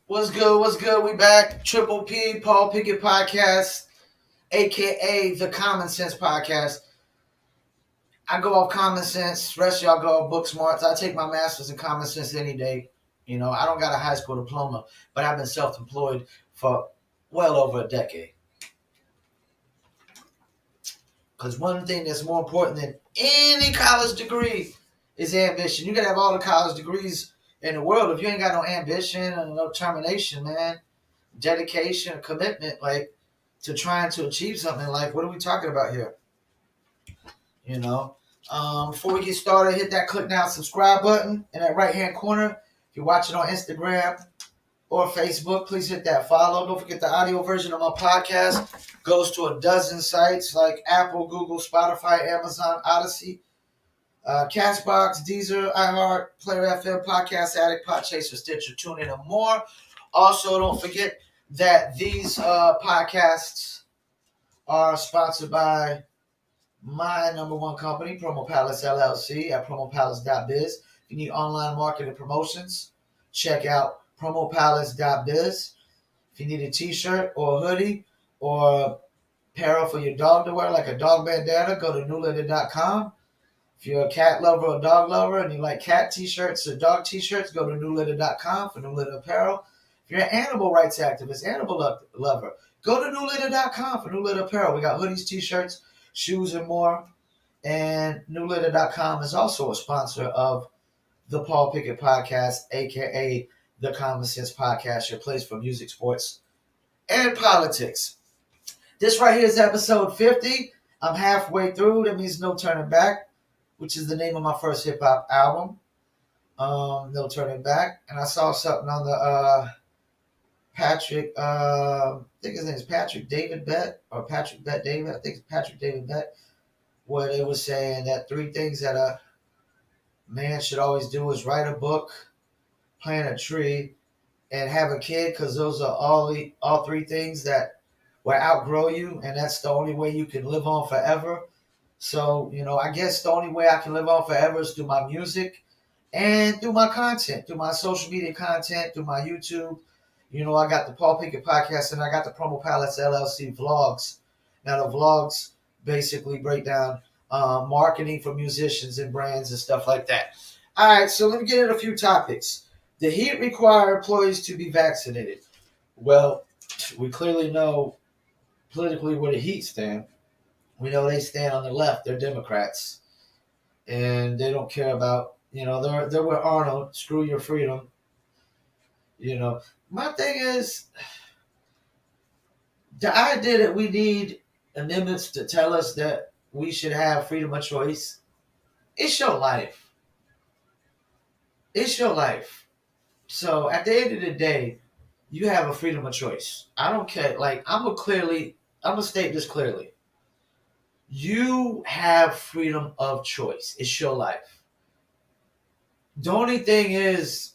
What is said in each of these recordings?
What's good? What's good? We back. Triple P, Paul Pickett Podcast, aka the Common Sense Podcast. I go off common sense. Rest of y'all go off book smarts. I take my master's in common sense any day. I don't got a high school diploma, but I've been self-employed for well over a decade. Because one thing that's more important than any college degree is ambition. You gotta have all the college degrees in the world. If you ain't got no ambition and no determination, man, dedication, commitment, like to trying to achieve something in life, what are we talking about here? You know. Before we get started, hit that click now subscribe button in that right hand corner. If you're watching on Instagram or Facebook, please hit that follow. Don't forget the audio version of my podcast goes to a dozen sites like Apple, Google, Spotify, Amazon, Odyssey, Castbox, Deezer, iHeart, Player FM, Podcast Addict, Podchaser, Stitcher, TuneIn, and more. Also, don't forget that these podcasts are sponsored by my number one company, Promo Palace LLC, at promopalace.biz. If you need online marketing promotions, check out promopalace.biz. If you need a t-shirt or a hoodie or apparel for your dog to wear, like a dog bandana, go to newlitter.com. If you're a cat lover or a dog lover and you like cat t-shirts or dog t-shirts, go to newlitter.com for New Litter apparel. If you're an animal rights activist, animal lover, go to newlitter.com for New Litter apparel. We got hoodies, t-shirts, shoes, and more. And newlitter.com is also a sponsor of the Paul Pickett Podcast, a.k.a. the Common Sense Podcast, your place for music, sports, and politics. This right here is episode 50. I'm halfway through. That means no turning back, which is the name of my first hip-hop album, No Turning Back. And I saw something on the Patrick, I think his name is Patrick David Bett, or Patrick Bett David. I think it's Patrick David Bett, where they were saying that 3 things that a man should always do is write a book, plant a tree, and have a kid, because those are all 3 things that will outgrow you, and that's the only way you can live on forever. So, I guess the only way I can live on forever is through my music and through my content, through my social media content, through my YouTube. I got the Paul Pickett Podcast and I got the Promo Palace LLC vlogs. Now, the vlogs basically break down marketing for musicians and brands and stuff like that. All right, so let me get into a few topics. The heat require employees to be vaccinated. Well, we clearly know politically where the heat stand. We know they stand on the left. They're Democrats. And they don't care about, they're with Arnold. Screw your freedom. My thing is, the idea that we need amendments to tell us that we should have freedom of choice, it's your life. It's your life. So at the end of the day, you have a freedom of choice. I don't care. Like, I'm going to state this clearly. You have freedom of choice. It's your life. The only thing is,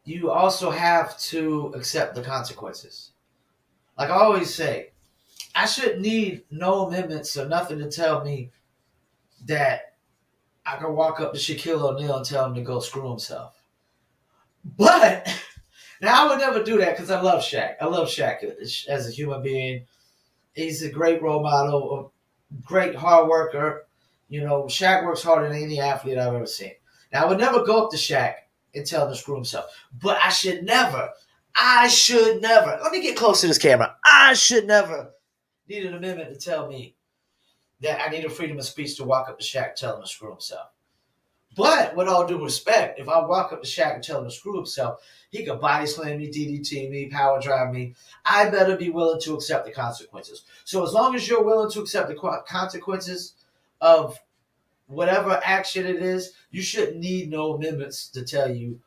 you also have to accept the consequences. Like I always say, I shouldn't need no amendments or nothing to tell me that I can walk up to Shaquille O'Neal and tell him to go screw himself. But now I would never do that because I love Shaq. I love Shaq as a human being. He's a great role model, a great hard worker. Shaq works harder than any athlete I've ever seen. Now, I would never go up to Shaq and tell him to screw himself. But I should never, let me get close to this camera. I should never need an amendment to tell me that I need a freedom of speech to walk up to Shaq and tell him to screw himself. But with all due respect, if I walk up to Shaq and tell him to screw himself, he could body slam me, DDT me, power drive me. I better be willing to accept the consequences. So as long as you're willing to accept the consequences of whatever action it is, you shouldn't need no amendments to tell you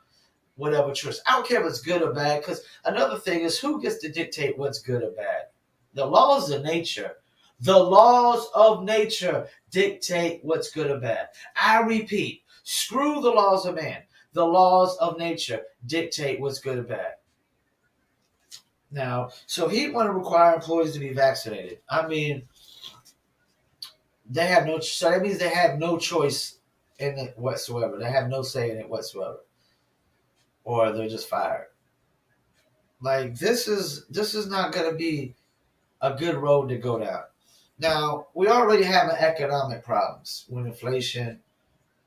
whatever choice. I don't care if it's good or bad, because another thing is, who gets to dictate what's good or bad? The laws of nature. The laws of nature dictate what's good or bad. I repeat, screw the laws of man. The laws of nature dictate what's good or bad. Now, so he'd want to require employees to be vaccinated. I mean, they have no. So that means they have no choice in it whatsoever. They have no say in it whatsoever. or they're just fired. Like this is not going to be a good road to go down. Now we already have economic problems with inflation.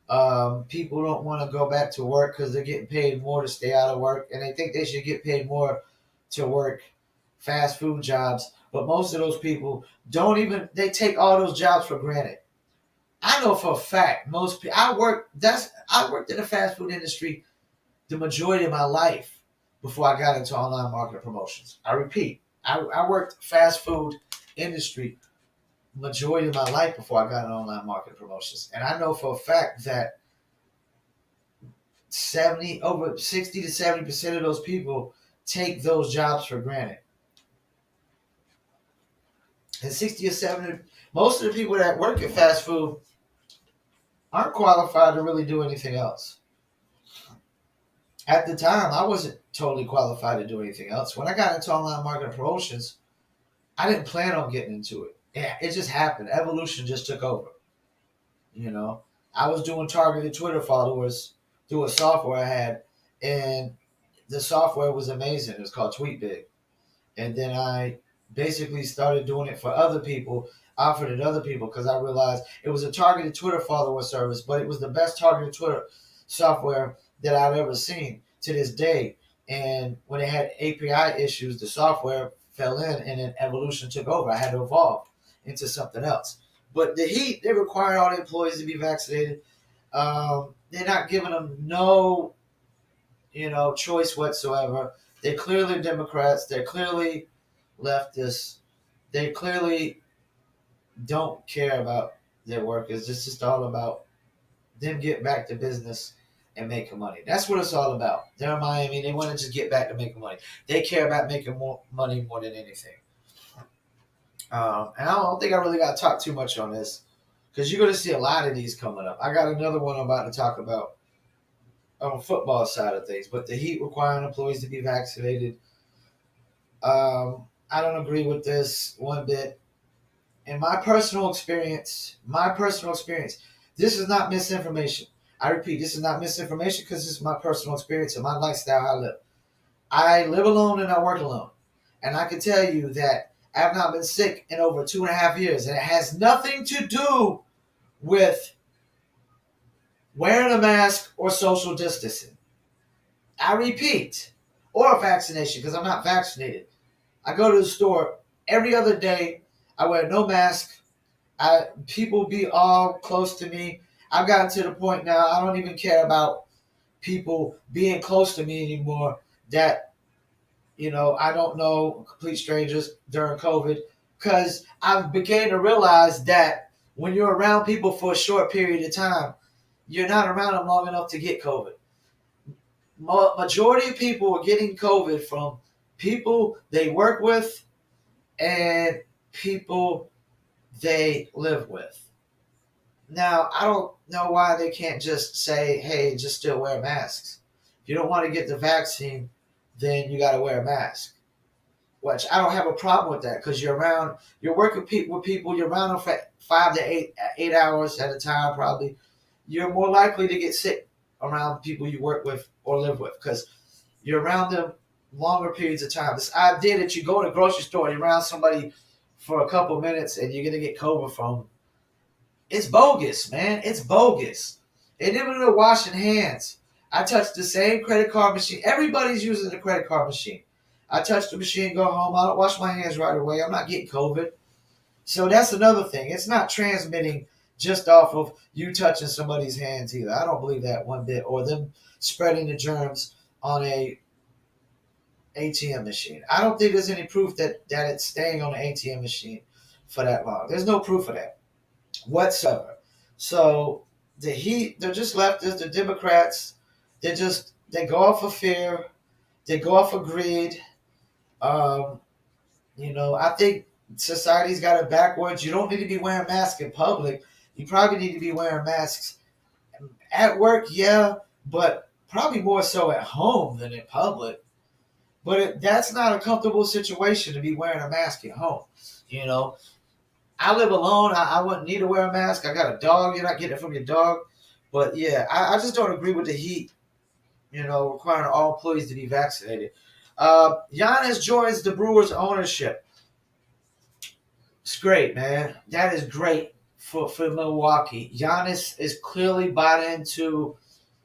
People don't want to go back to work because they're getting paid more to stay out of work, and they think they should get paid more to work fast food jobs. But most of those people don't even. They take all those jobs for granted. I know for a fact most people. I worked in the fast food industry the majority of my life before I got into online marketing promotions. I repeat, I worked fast food industry majority of my life before I got into online marketing promotions, and I know for a fact that 60 to 70% of those people take those jobs for granted. And 60 or 70, most of the people that work at fast food aren't qualified to really do anything else. At the time, I wasn't totally qualified to do anything else. When I got into online marketing promotions, I didn't plan on getting into it. It just happened. Evolution just took over. You know, I was doing targeted Twitter followers through a software I had, and the software was amazing. It was called TweetBig. And then I basically started doing it for other people, offered it to other people because I realized it was a targeted Twitter follower service, but it was the best targeted Twitter software that I've ever seen to this day. And when it had API issues, the software fell in and then evolution took over. I had to evolve into something else. But the heat, they require all the employees to be vaccinated. They're not giving them no, choice whatsoever. They're clearly Democrats. They're clearly leftists. They clearly don't care about their workers. It's just all about them getting back to business and making money. That's what it's all about. They're in Miami. They want to just get back to making money. They care about making more money more than anything. And I don't think I really got to talk too much on this because you're going to see a lot of these coming up. I got another one I'm about to talk about on the football side of things, but the Heat requiring employees to be vaccinated. I don't agree with this one bit. In my personal experience, this is not misinformation. I repeat, this is not misinformation because this is my personal experience and my lifestyle how I live. I live alone and I work alone. And I can tell you that I have not been sick in over 2.5 years. And it has nothing to do with wearing a mask or social distancing. I repeat, or a vaccination because I'm not vaccinated. I go to the store every other day. I wear no mask. People be all close to me. I've gotten to the point now I don't even care about people being close to me anymore that, I don't know, complete strangers during COVID, because I began to realize that when you're around people for a short period of time, you're not around them long enough to get COVID. Majority of people are getting COVID from people they work with and people they live with. Now, I don't know why they can't just say, hey, just still wear masks. If you don't want to get the vaccine, then you got to wear a mask. Which I don't have a problem with that because you're working with people, you're around them for 5 to 8 hours at a time probably. You're more likely to get sick around people you work with or live with because you're around them longer periods of time. This idea that you go to the grocery store and you're around somebody for a couple minutes and you're going to get COVID from them, it's bogus, man. It's bogus. And even the washing hands. I touch the same credit card machine. Everybody's using the credit card machine. I touch the machine, go home. I don't wash my hands right away. I'm not getting COVID. So that's another thing. It's not transmitting just off of you touching somebody's hands either. I don't believe that one bit. Or them spreading the germs on a ATM machine. I don't think there's any proof that it's staying on an ATM machine for that long. There's no proof of that whatsoever. So the Heat, they're just leftists, they're Democrats. They go off of fear. They go off of greed. I think society's got it backwards. You don't need to be wearing masks in public. You probably need to be wearing masks at work, yeah, but probably more so at home than in public. But that's not a comfortable situation to be wearing a mask at home. I live alone. I wouldn't need to wear a mask. I got a dog. You're not getting it from your dog. But yeah, I just don't agree with the Heat requiring all employees to be vaccinated. Giannis joins the Brewers ownership. It's great, man. That is great for Milwaukee. Giannis is clearly bought into.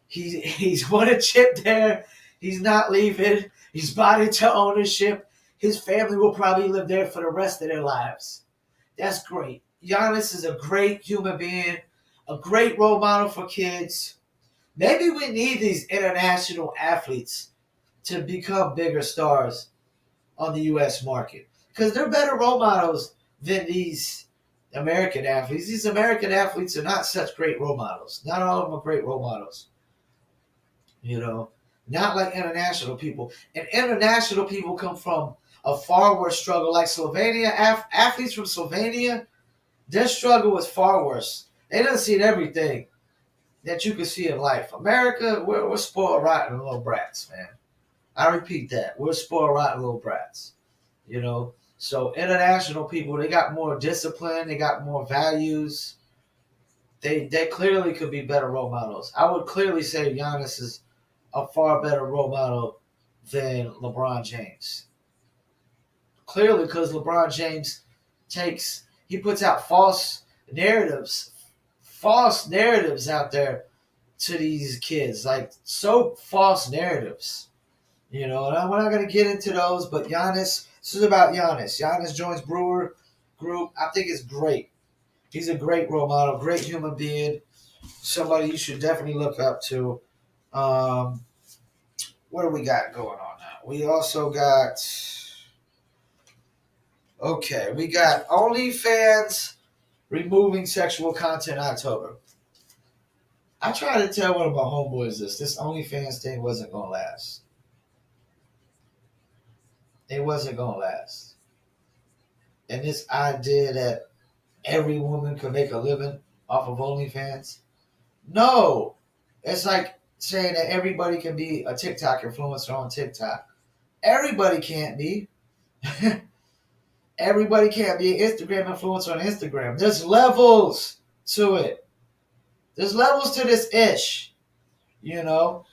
He's won a chip there. He's not leaving. He's bought into ownership. His family will probably live there for the rest of their lives. That's great. Giannis is a great human being, a great role model for kids. Maybe we need these international athletes to become bigger stars on the U.S. market because they're better role models than these American athletes. These American athletes are not such great role models. Not all of them are great role models. Not like international people. And international people come from a far worse struggle. Like Slovenia, athletes from Slovenia, their struggle was far worse. They done seen everything that you could see in life. America, we're spoiled rotten little brats, man. I repeat that. We're spoiled rotten little brats. So international people, they got more discipline. They got more values. They clearly could be better role models. I would clearly say Giannis is a far better role model than LeBron James. Clearly, because LeBron James he puts out false narratives out there to these kids, like so false narratives. And we're not going to get into those, but Giannis, this is about Giannis. Giannis joins Brewer Group. I think it's great. He's a great role model, great human being, somebody you should definitely look up to. What do we got going on now? We also got, we got Onlyfans removing sexual content in October. I tried to tell one of my homeboys this OnlyFans thing wasn't going to last. It wasn't going to last. And this idea that every woman could make a living off of OnlyFans, no. It's like saying that everybody can be a TikTok influencer on TikTok. Everybody can't be. Everybody can't be an Instagram influencer on Instagram. There's levels to it. There's levels to this ish. I don't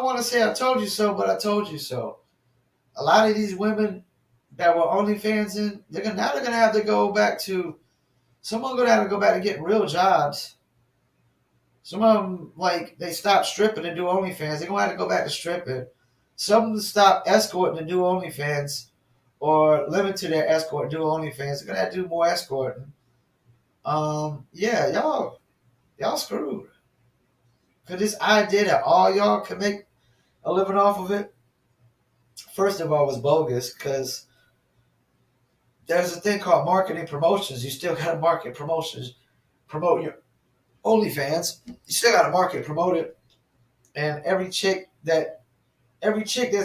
want to say I told you so, but I told you so. A lot of these women that were OnlyFans in, they're gonna have to go back to. Some are gonna have to go back to getting real jobs. Some of them, like, they stop stripping and do OnlyFans. They're gonna have to go back to stripping. Some of them stop escorting and do OnlyFans, or limit to their escort and do OnlyFans. They're gonna have to do more escorting. Yeah, y'all screwed. Cause this idea that all y'all can make a living off of it, first of all, was bogus. Cause there's a thing called marketing promotions. You still gotta market promotions, promote your OnlyFans. You still gotta market, promote it. And every chick that's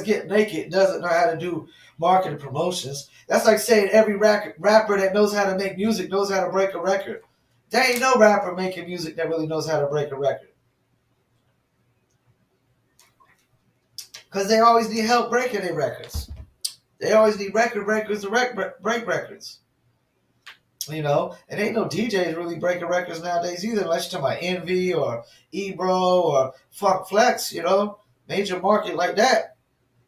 getting naked doesn't know how to do marketing promotions. That's like saying every rapper that knows how to make music knows how to break a record. There ain't no rapper making music that really knows how to break a record. Because they always need help breaking their records. They always need record breakers to break records. And ain't no DJs really breaking records nowadays either, unless you're talking about Envy or Ebro or Funk Flex, major market like that.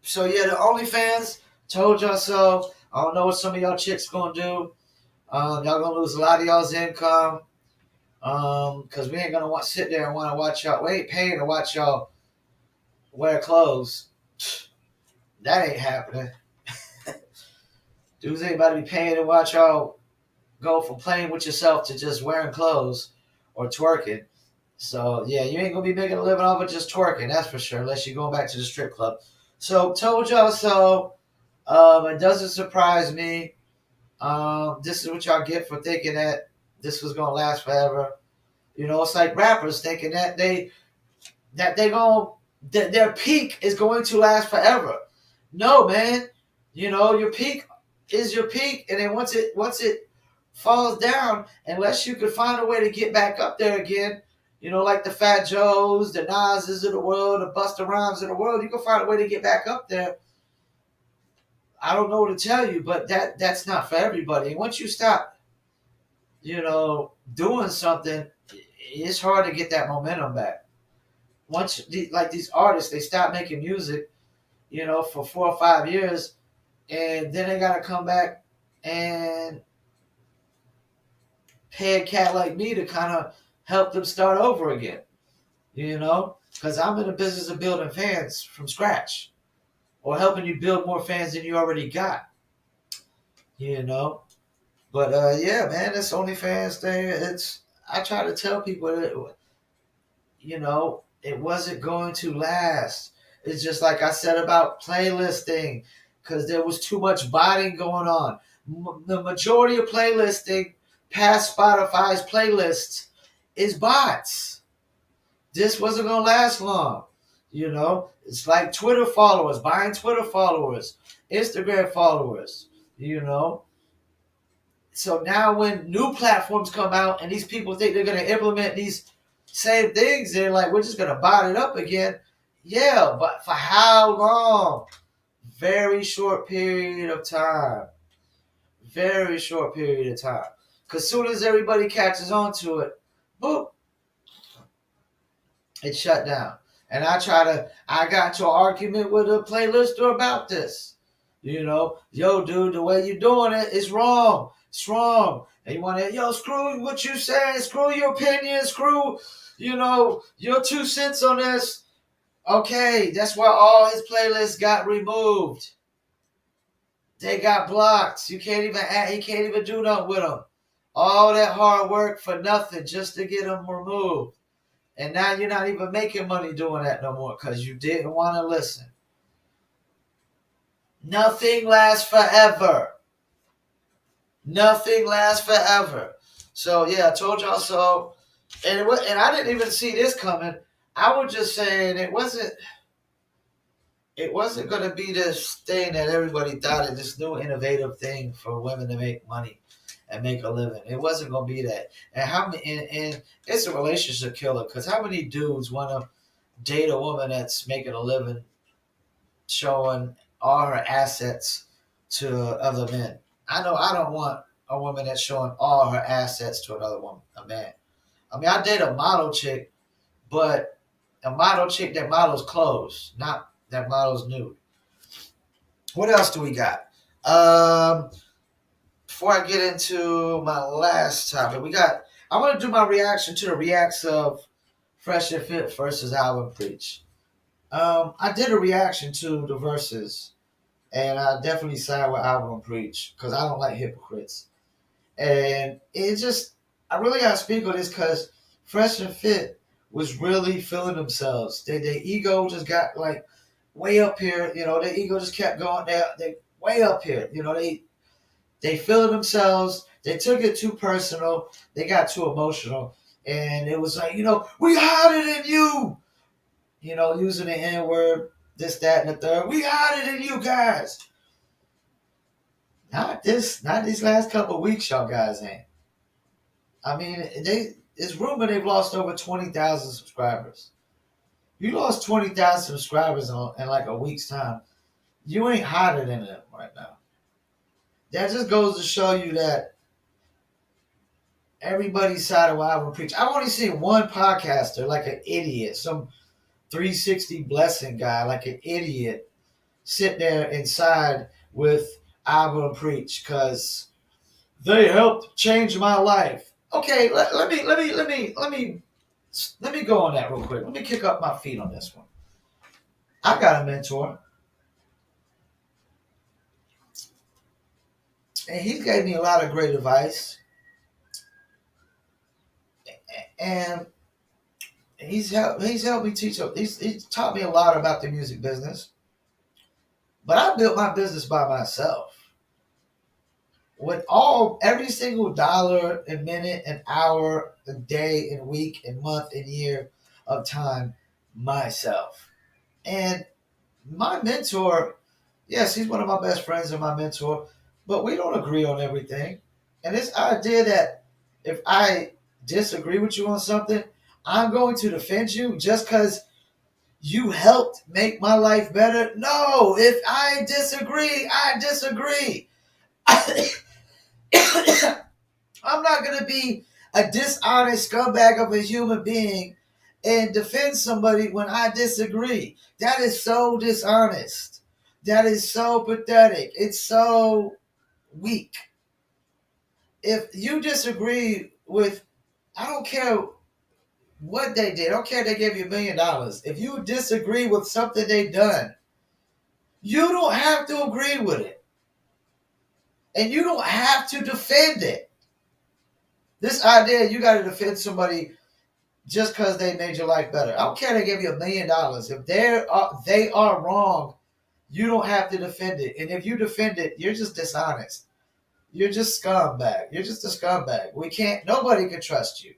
So yeah, the OnlyFans, told y'all so. I don't know what some of y'all chicks gonna do. Y'all gonna lose a lot of y'all's income. Because we ain't gonna sit there and want to watch y'all. We ain't paying to watch y'all wear clothes. That ain't happening. Dudes ain't about to be paying to watch y'all go from playing with yourself to just wearing clothes or twerking. So yeah, you ain't gonna be making a living off of just twerking, that's for sure, unless you're going back to the strip club. So told y'all so. It doesn't surprise me. This is what y'all get for thinking that this was gonna last forever. It's like rappers thinking that their peak is going to last forever. No, man. Your peak is your peak, and then once it falls down, unless you could find a way to get back up there again, like the Fat Joes, the Nas's of the world, the Busta Rhymes of the world, you can find a way to get back up there. I don't know what to tell you, but that's not for everybody. And once you stop, doing something, it's hard to get that momentum back. once like these artists, they stop making music, for 4 or 5 years, and then they gotta come back and pay a cat like me to kind of help them start over again. Because I'm in the business of building fans from scratch, or helping you build more fans than you already got. You know, but yeah, man, this OnlyFans thing, I try to tell people that it wasn't going to last. It's just like I said about playlisting, because there was too much botting going on. The majority of playlisting past Spotify's playlists is bots. This wasn't going to last long. It's like Twitter followers, buying Twitter followers, Instagram followers, So now when new platforms come out and these people think they're going to implement these same things, they're like, we're just going to bot it up again. Yeah, but for how long? Very short period of time. Very short period of time. Because soon as everybody catches on to it, boop, it's shut down. And I got into an argument with a playlister about this. Yo, dude, the way you're doing it is wrong. It's wrong. And you want to, screw what you say, screw your opinion, screw, your 2 cents on this. Okay, that's why all his playlists got removed. They got blocked. He can't even do nothing with them. All that hard work for nothing just to get them removed. And now you're not even making money doing that no more because you didn't want to listen. Nothing lasts forever. Nothing lasts forever. So, yeah, I told y'all so. And I didn't even see this coming. I was just saying it wasn't going to be this thing that everybody thought, this new innovative thing for women to make money and make a living. It wasn't going to be that. And it's a relationship killer, because how many dudes want to date a woman that's making a living showing all her assets to other men? I know I don't want a woman that's showing all her assets to another woman, a man. I mean, I date a model chick, but a model chick that models clothes, not that models nude. What else do we got? Before I get into my last topic, I want to do my reaction to the reacts of Fresh and Fit versus Album Preach. I did a reaction to the verses, and I definitely side with Album Preach because I don't like hypocrites. And I really got to speak on this because Fresh and Fit was really feeling themselves. Their ego just got like way up here. Their ego just kept going. They way up here. They feeling themselves. They took it too personal. They got too emotional. And it was like, we hotter than you. Using the N-word, this, that, and the third. We hotter than you guys. Not these last couple of weeks, y'all guys ain't. I mean, it's rumored they've lost over 20,000 subscribers. You lost 20,000 subscribers in like a week's time. You ain't hotter than them right now. That just goes to show you that everybody's side of Album Preach. I've only seen one podcaster, like an idiot, some 360 blessing guy, like an idiot, sit there inside with Album Preach because they helped change my life. Okay, let me go on that real quick. Let me kick up my feet on this one. I got a mentor, and he gave me a lot of great advice, and he's helped me teach. He's taught me a lot about the music business, but I built my business by myself. With every single dollar and minute and hour and day and week and month and year of time myself. And my mentor, yes, he's one of my best friends and my mentor, but we don't agree on everything. And this idea that if I disagree with you on something, I'm going to defend you just because you helped make my life better. No, if I disagree, I disagree. I'm not going to be a dishonest scumbag of a human being and defend somebody when I disagree. That is so dishonest. That is so pathetic. It's so weak. If you disagree with, I don't care what they did. I don't care if they gave you $1,000,000. If you disagree with something they done, you don't have to agree with it. And you don't have to defend it. This idea you got to defend somebody just because they made your life better. I don't care if they give you $1,000,000. If they are wrong, you don't have to defend it. And if you defend it, you're just dishonest. You're just scumbag. You're just a scumbag. Nobody can trust you.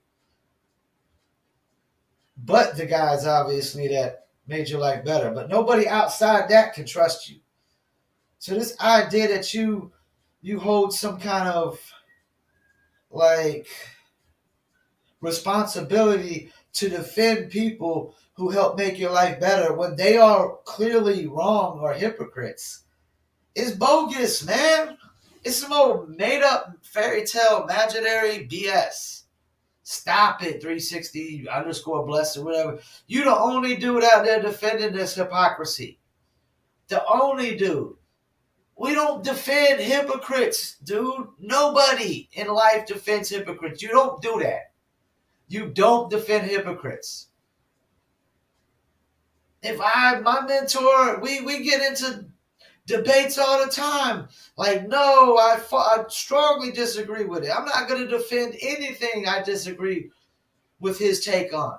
But the guys obviously that made your life better. But nobody outside that can trust you. So this idea that you hold some kind of like responsibility to defend people who help make your life better when they are clearly wrong or hypocrites is bogus, man. It's some old made up fairy tale imaginary BS. Stop it, 360 underscore blessed or whatever. You the only dude out there defending this hypocrisy. The only dude. We don't defend hypocrites, dude. Nobody in life defends hypocrites. You don't do that. You don't defend hypocrites. My mentor, we get into debates all the time. Like, no, I strongly disagree with it. I'm not going to defend anything I disagree with his take on.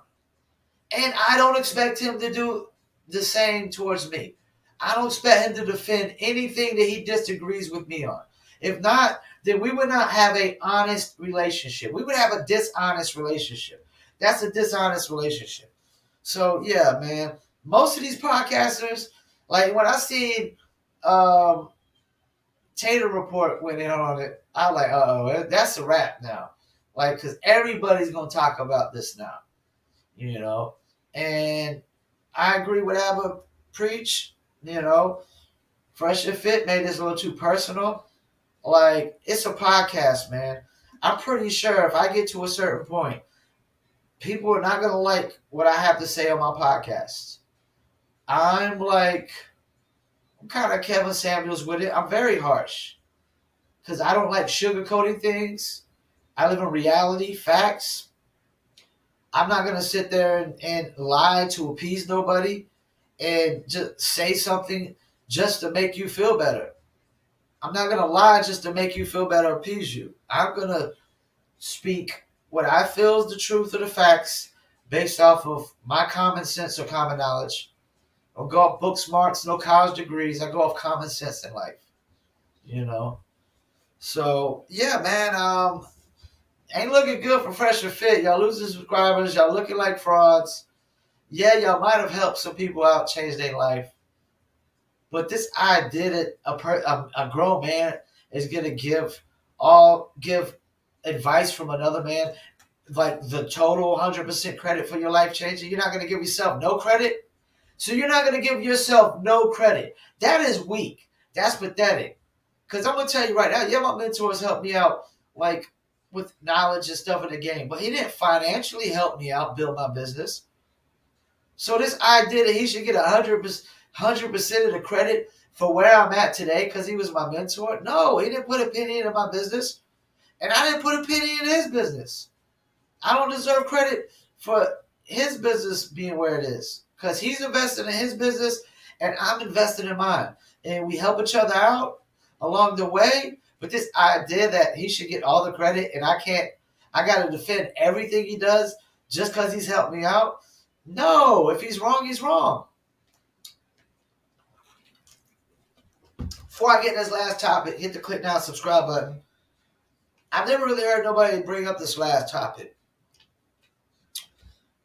And I don't expect him to do the same towards me. I don't expect him to defend anything that he disagrees with me on. If not, then we would not have an honest relationship. We would have a dishonest relationship. That's a dishonest relationship. So, yeah, man. Most of these podcasters, like when I seen Tater Report went in on it, I was like, uh-oh, that's a wrap now. Like, because everybody's going to talk about this now, you know. And I agree with Abba Preach, you know. Fresh and Fit made this a little too personal. Like, it's a podcast, man. I'm pretty sure if I get to a certain point, people are not going to like what I have to say on my podcast. I'm kind of Kevin Samuels with it. I'm very harsh because I don't like sugarcoating things. I live in reality, facts. I'm not going to sit there and lie to appease nobody and just say something just to make you feel better. I'm not going to lie just to make you feel better or appease you. I'm going to speak what I feel is the truth of the facts based off of my common sense or common knowledge. I don't go off book smarts, no college degrees. I go off common sense in life, you know. So, yeah, man, ain't looking good for Fresh and Fit. Y'all losing subscribers. Y'all looking like frauds. Yeah, y'all might have helped some people out change their life. But this idea that a grown man is going to give advice from another man, like the total 100% credit for your life changing, you're not going to give yourself no credit? So you're not going to give yourself no credit. That is weak. That's pathetic. Because I'm going to tell you right now, yeah, my mentors helped me out like with knowledge and stuff in the game. But he didn't financially help me out build my business. So this idea that he should get 100% of the credit for where I'm at today because he was my mentor. No, he didn't put a penny into my business. And I didn't put a penny in his business. I don't deserve credit for his business being where it is. Because he's invested in his business and I'm invested in mine. And we help each other out along the way. But this idea that he should get all the credit and I got to defend everything he does just because he's helped me out. No, if he's wrong, he's wrong. Before I get this last topic, hit the click now, subscribe button. I've never really heard nobody bring up this last topic.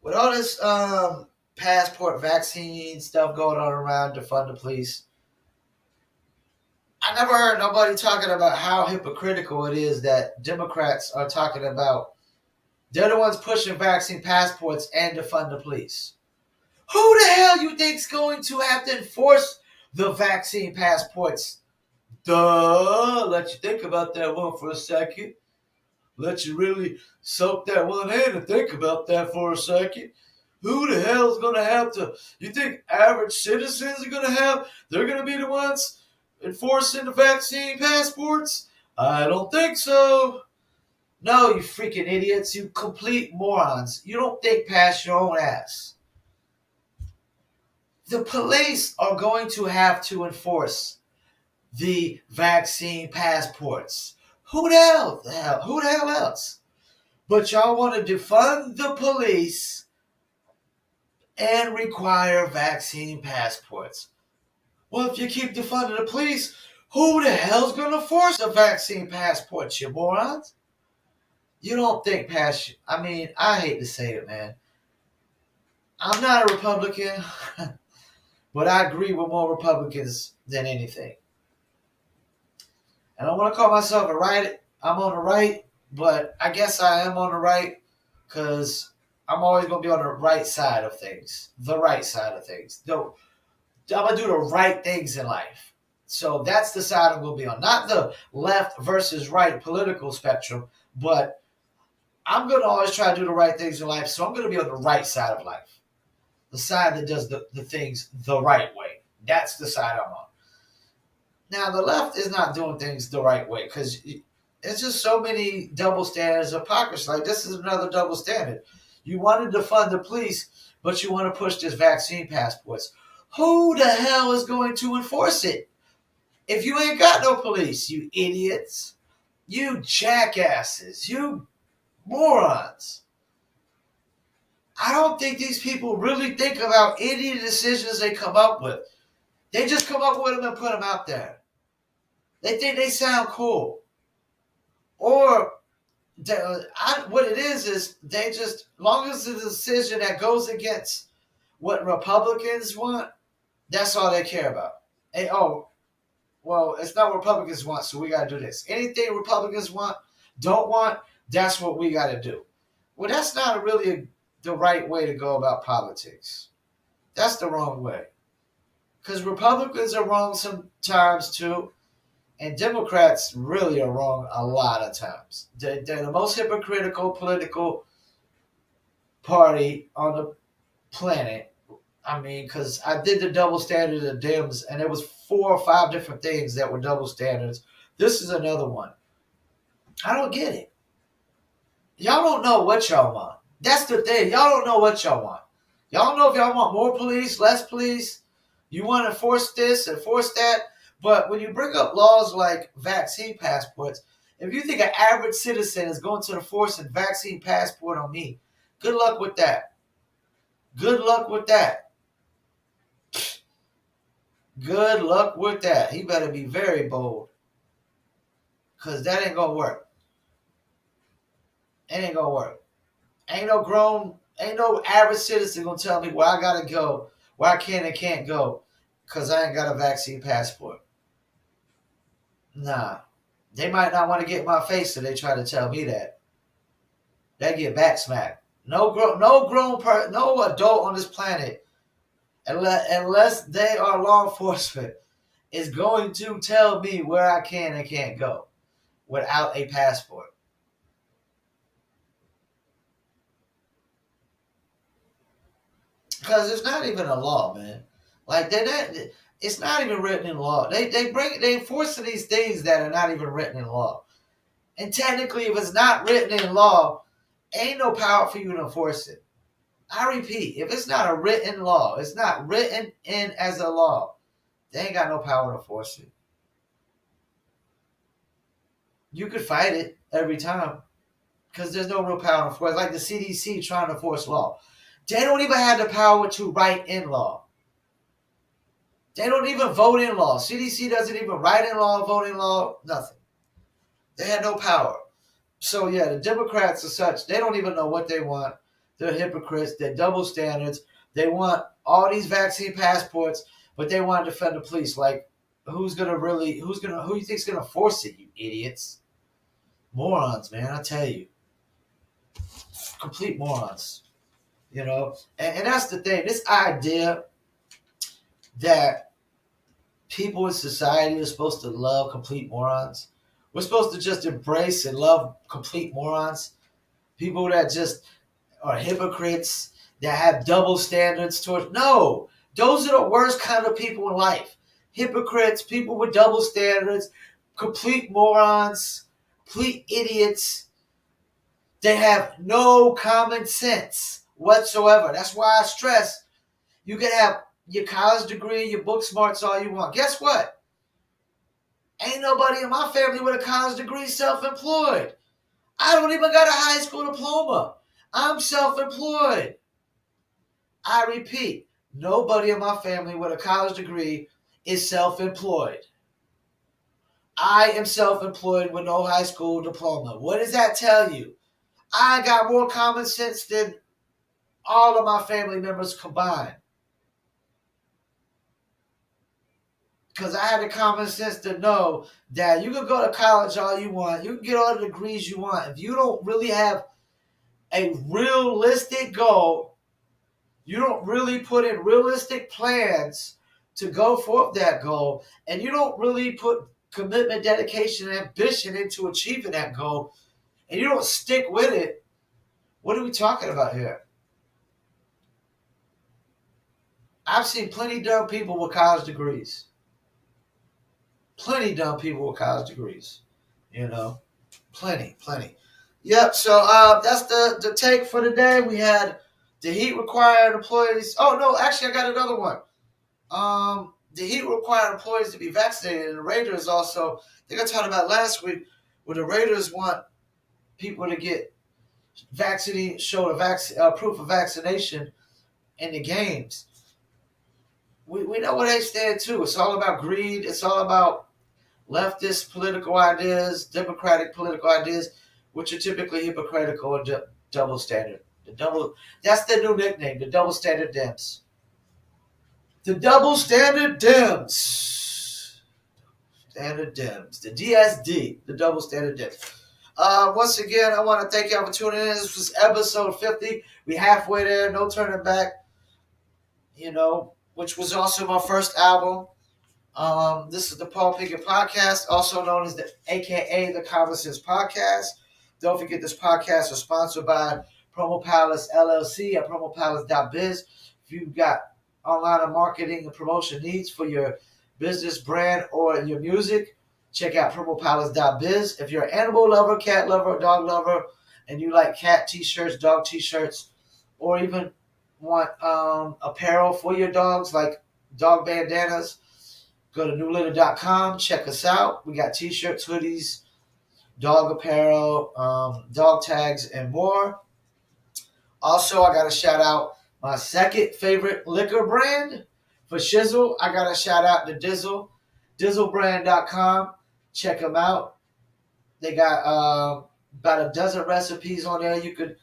With all this passport vaccine stuff going on around to fund the police, I never heard nobody talking about how hypocritical it is that Democrats are talking about. They're the ones pushing vaccine passports and to fund the police. Who the hell you think's going to have to enforce the vaccine passports? Duh. Let you think about that one for a second. Let you really soak that one in and think about that for a second. Who the hell is going to have to? You think average citizens are going to have? They're going to be the ones enforcing the vaccine passports? I don't think so. No, you freaking idiots. You complete morons. You don't think past your own ass. The police are going to have to enforce the vaccine passports. Who the hell? Who the hell else? But y'all want to defund the police and require vaccine passports. Well, if you keep defunding the police, who the hell's going to force a vaccine passport, you morons? You don't think past... I mean, I hate to say it, man. I'm not a Republican, but I agree with more Republicans than anything. And I want to call myself a right. I'm on the right, but I guess I am on the right because I'm always going to be on the right side of things. The right side of things. I'm going to do the right things in life. So that's the side I'm going to be on. Not the left versus right political spectrum, but I'm going to always try to do the right things in life. So I'm going to be on the right side of life. The side that does the things the right way. That's the side I'm on. Now, the left is not doing things the right way because it's just so many double standards, hypocrisy. Like, this is another double standard. You wanted to fund the police, but you want to push this vaccine passports. Who the hell is going to enforce it? If you ain't got no police, you idiots, you jackasses, you morons. I don't think these people really think about any decisions they come up with. They just come up with them and put them out there. They think they sound cool. Or what it is they just, long as it's a decision that goes against what Republicans want, that's all they care about. And, well, it's not what Republicans want, so we got to do this. Anything Republicans don't want, that's what we got to do. Well, that's not really the right way to go about politics. That's the wrong way. Because Republicans are wrong sometimes too, and Democrats really are wrong a lot of times. They're the most hypocritical political party on the planet. I mean, because I did the double standard of Dems, and there was 4 or 5 different things that were double standards. This is another one. I don't get it. Y'all don't know what y'all want. That's the thing. Y'all don't know what y'all want. Y'all don't know if y'all want more police, less police. You want to enforce this, enforce that. But when you bring up laws like vaccine passports, if you think an average citizen is going to enforce a vaccine passport on me, good luck with that. Good luck with that. Good luck with that. He better be very bold. Because that ain't going to work. It ain't going to work. Ain't no average citizen going to tell me where I got to go, where I can and can't go, because I ain't got a vaccine passport. Nah. They might not want to get in my face if they try to tell me that. They get back smacked. No adult on this planet, unless they are law enforcement, is going to tell me where I can and can't go without a passport. Because it's not even a law, man. Like, it's not even written in law. They enforcing these things that are not even written in law. And technically, if it's not written in law, ain't no power for you to enforce it. I repeat, if it's not a written law, it's not written in as a law, they ain't got no power to enforce it. You could fight it every time because there's no real power to enforce it. Like the CDC trying to enforce law. They don't even have the power to write in law. They don't even vote in law. CDC doesn't even write in law, vote in law, nothing. They had no power. So, yeah, the Democrats are such, they don't even know what they want. They're hypocrites. They're double standards. They want all these vaccine passports, but they want to defend the police. Like, who you think's going to force it, you idiots? Morons, man, I tell you. Complete morons. You know? And that's the thing. This idea that people in society are supposed to love complete morons. We're supposed to just embrace and love complete morons. People that just are hypocrites that have double standards towards. No, those are the worst kind of people in life. Hypocrites, people with double standards, complete morons, complete idiots. They have no common sense whatsoever. That's why I stress you can have your college degree, your book smarts, all you want. Guess what? Ain't nobody in my family with a college degree self-employed. I don't even got a high school diploma. I'm self-employed. I repeat, nobody in my family with a college degree is self-employed. I am self-employed with no high school diploma. What does that tell you? I got more common sense than all of my family members combined. Because I had the common sense to know that you can go to college all you want. You can get all the degrees you want. If you don't really have a realistic goal, you don't really put in realistic plans to go for that goal, and you don't really put commitment, dedication, and ambition into achieving that goal, and you don't stick with it, what are we talking about here? I've seen plenty dumb people with college degrees. Plenty dumb people with college degrees. Plenty. Yep, so that's the take for today. We had the Heat required employees. Oh, no, actually, I got another one. The Heat required employees to be vaccinated, and the Raiders also, I think I talked about last week, where the Raiders want people to get vaccinated, show proof of vaccination in the games. We know where they stand, too. It's all about greed. It's all about leftist political ideas, democratic political ideas, which are typically hypocritical and double standard. That's their new nickname, the double standard Dems. The double standard Dems. Standard Dems. The DSD, the double standard Dems. Once again, I want to thank y'all for tuning in. This was episode 50. We halfway there, no turning back. Which was also my first album. This is the Paul Pickett Podcast, also known as the AKA the Common Sense Podcast. Don't forget this podcast is sponsored by Promo Palace LLC at promopalace.biz. If you've got online marketing and promotion needs for your business, brand, or your music, check out promopalace.biz. If you're an animal lover, cat lover, dog lover, and you like cat t-shirts, dog t-shirts, or even want apparel for your dogs like dog bandanas, go to newlitter.com. Check us out. We got t-shirts, hoodies, dog apparel, dog tags, and more. Also, I got to shout out my second favorite liquor brand for Shizzle. I got to shout out to Dizzle, dizzlebrand.com. Check them out. They got about a dozen recipes on there you could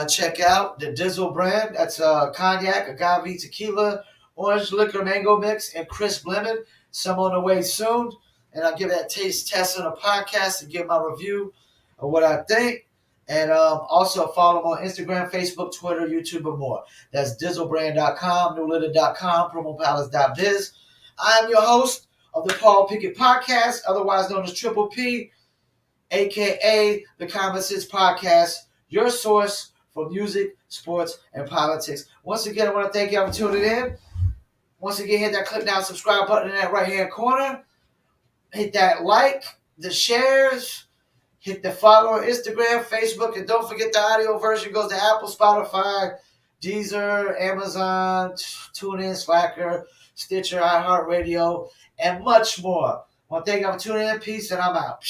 check out. The Dizzle brand. That's cognac, agave, tequila, orange liquor, mango mix, and crisp lemon. Some on the way soon. And I'll give that taste test on a podcast and give my review of what I think. And also follow them on Instagram, Facebook, Twitter, YouTube, and more. That's dizzlebrand.com, newlitter.com, promopalace.biz. I'm your host of the Paul Pickett Podcast, otherwise known as Triple P, a.k.a. the Common Sense Podcast, your source for music, sports, and politics. Once again, I want to thank y'all for tuning in. Once again, hit that click now subscribe button in that right-hand corner. Hit that like, the shares, hit the follow on Instagram, Facebook, and don't forget the audio version goes to Apple, Spotify, Deezer, Amazon, TuneIn, Slacker, Stitcher, iHeartRadio, and much more. I want to thank you for tuning in. Peace, and I'm out.